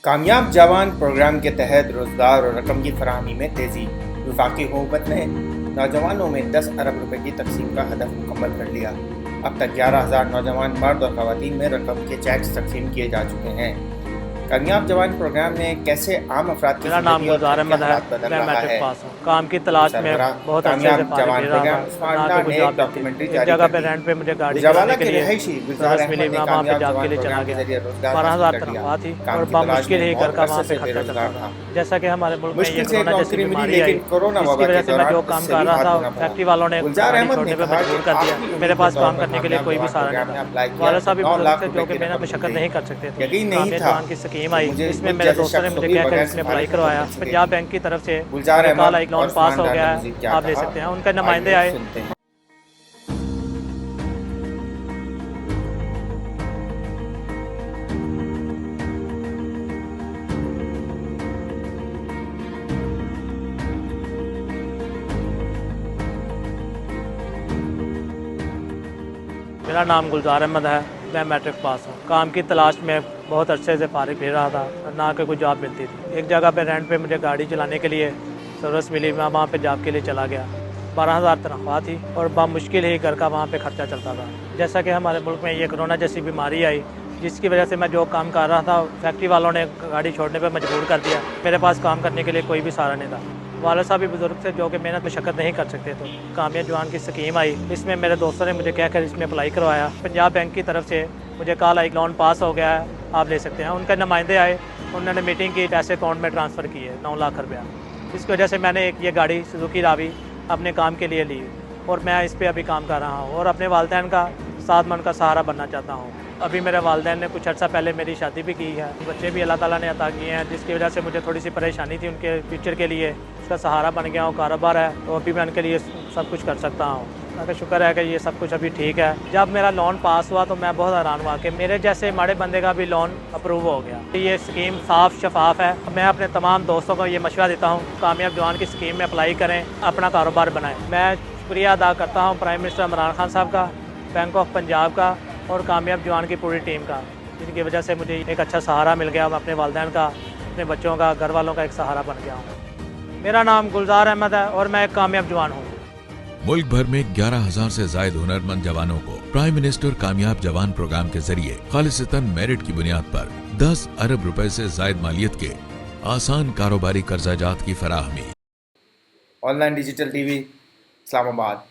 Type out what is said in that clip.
कामयाब जवान प्रोग्राम के तहत रोजगार और रकम की फराहमी में तेजी। वफाकी हुकूमत ने नौजवानों में 10 अरब रुपए की तकसीम का हदफ मुकम्मल कर लिया। अब तक 11,000 नौजवान मर्द और खवातीन में रकम के चेक्स तकसीम किए जा चुके हैं। कामयाब जवान प्रोग्राम में कैसे आम अफराद की मेरा नाम जिंदगी और गुलजार अहमद है। बदल मैं रहा मैट्रिक है। पास हूँ। काम की तलाश में बहुत अच्छे से फारिग जवान फिर रहा प्रोग्राम था, उस्मान ना अल्लाह कोई ने जॉब एक मिलती डॉक्यूमेंट्री थी। एक जारी जगह कर पे दी। रेंट पे मुझे गाड़ी गुजरावाला चलाने के के लिए रहायशी गुलजार सर्विस मिली, अहमद ने मैं वहाँ पे कामयाब जॉब के जवान लिए चला प्रोग्राम के गया। जरिए रोजगार 12,000 हासिल कर लिया। तनख्वाह थी काम और की तलाश बामुश्किल में ही घर बहुत का वहाँ अरसे पे से खर्चा चलता बेरोजगार था। था। जैसा कि हमारे मुल्क में मुश्किल ये से कोरोना जैसी नौकरी मिली, बीमारी आई, लेकिन कोरोना जिसकी वबा वजह के से मैं दौरान जो काम उससे कर भी रहा हाथ था, धोना पड़ा। फैक्ट्री वालों ने गुलजार गाड़ी अहमद ने छोड़ने पे कहा कि मजबूर कर दिया। आखिरी मेरे उम्मीद के पास तौर काम पर करने के लिए कामयाब कोई भी जवान सहारा नहीं प्रोग्राम था। में अप्लाई किया वाले तो साहब भी 9 बुजुर्ग लाख थे रुपए जो कि की मेहनत रकम में मिल शिकत गई। नहीं कर सकते थे। यकीन नहीं कामयाब था जवान की स्कीम कि आई, मुझे इसमें मुझ मेरे जैसे दोस्तों ने शख्स को मुझे भी कहकर बगैर इसमें अप्लाई सिफारिश के करवाया। मिल सके। पंजाब बैंक की तरफ से गुलजार मुझे कॉल अहमद आई, लोन और पास हो उस्मान गया डार ने है, मजीद क्या आप ले कहा, सकते हैं। उनके नुमाइंदे आइए आए। सुनते हैं। मेरा नाम गुलजार अहमद है। मैं मैट्रिक पास हूँ। काम की तलाश में बहुत अच्छे से फारिग फिर रहा था, ना कि कोई जॉब मिलती थी। एक जगह पे रेंट पे मुझे गाड़ी चलाने के लिए सर्विस मिली, मैं वहाँ पे जॉब के लिए चला गया। 12,000 तनख्वाह थी और बामुश्किल ही घर का वहाँ पे खर्चा चलता था। जैसा कि हमारे मुल्क में ये कोरोना जैसी बीमारी आई, जिसकी वजह से मैं जो काम कर रहा था, फैक्ट्री वालों ने गाड़ी छोड़ने पर मजबूर कर दिया। मेरे पास काम करने के लिए कोई भी सहारा नहीं था। वाले साहब भी बुजुर्ग थे जो कि मेहनत में शिकत नहीं कर सकते थे। कामयाब जवान की स्कीम आई, इसमें मेरे दोस्तों ने मुझे कहकर इसमें अप्लाई करवाया। पंजाब बैंक की तरफ से मुझे कॉल आई, लोन पास हो गया है, आप ले सकते हैं। उनके नुमाइंदे आए, उन्होंने मीटिंग की, पैसे अकाउंट में ट्रांसफ़र किए 9 लाख रुपया। इसकी वजह से मैंने एक ये गाड़ी सुजुकी रावी अपने काम के लिए ली और मैं इस पर अभी काम कर रहा हूँ और अपने वालिदैन का साथ मन का सहारा बनना चाहता हूँ। अभी मेरे वालिदैन ने कुछ अर्सा पहले मेरी शादी भी की है, बच्चे भी अल्लाह ताला ने अता किए हैं, जिसकी वजह से मुझे थोड़ी सी परेशानी थी उनके फ्यूचर के लिए। उसका सहारा बन गया हूँ, कारोबार है, तो अभी मैं उनके लिए सब कुछ कर सकता हूँ। अगर शुक्र है कि ये सब कुछ अभी ठीक है। जब मेरा लोन पास हुआ तो मैं बहुत हैरान हुआ कि मेरे जैसे माड़े बंदे का भी लोन अप्रूव हो गया। ये स्कीम साफ शफाफ है। मैं अपने तमाम दोस्तों को ये मशवरा देता हूँ, कामयाब जवान की स्कीम में अप्लाई करें, अपना कारोबार बनाएं। मैं शुक्रिया अदा करता हूँ प्राइम मिनिस्टर इमरान खान साहब का, बैंक ऑफ पंजाब का और कामयाब जवान की पूरी टीम का, जिनकी वजह से मुझे एक अच्छा सहारा मिल गया। मैं अपने वालिदैन का, अपने बच्चों का, घर वालों का एक सहारा बन गया हूँ। मेरा नाम गुलजार अहमद है और मैं एक कामयाब जवान हूँ। मुल्क भर में 11,000 से ज्यादा हुनरमंद जवानों को प्राइम मिनिस्टर कामयाब जवान प्रोग्राम के जरिए खालिसतन मेरिट की बुनियाद पर 10 अरब रुपए से ज्यादा मालियत के आसान कारोबारी कर्जाजात की फराहमी। Online digital TV Islamabad.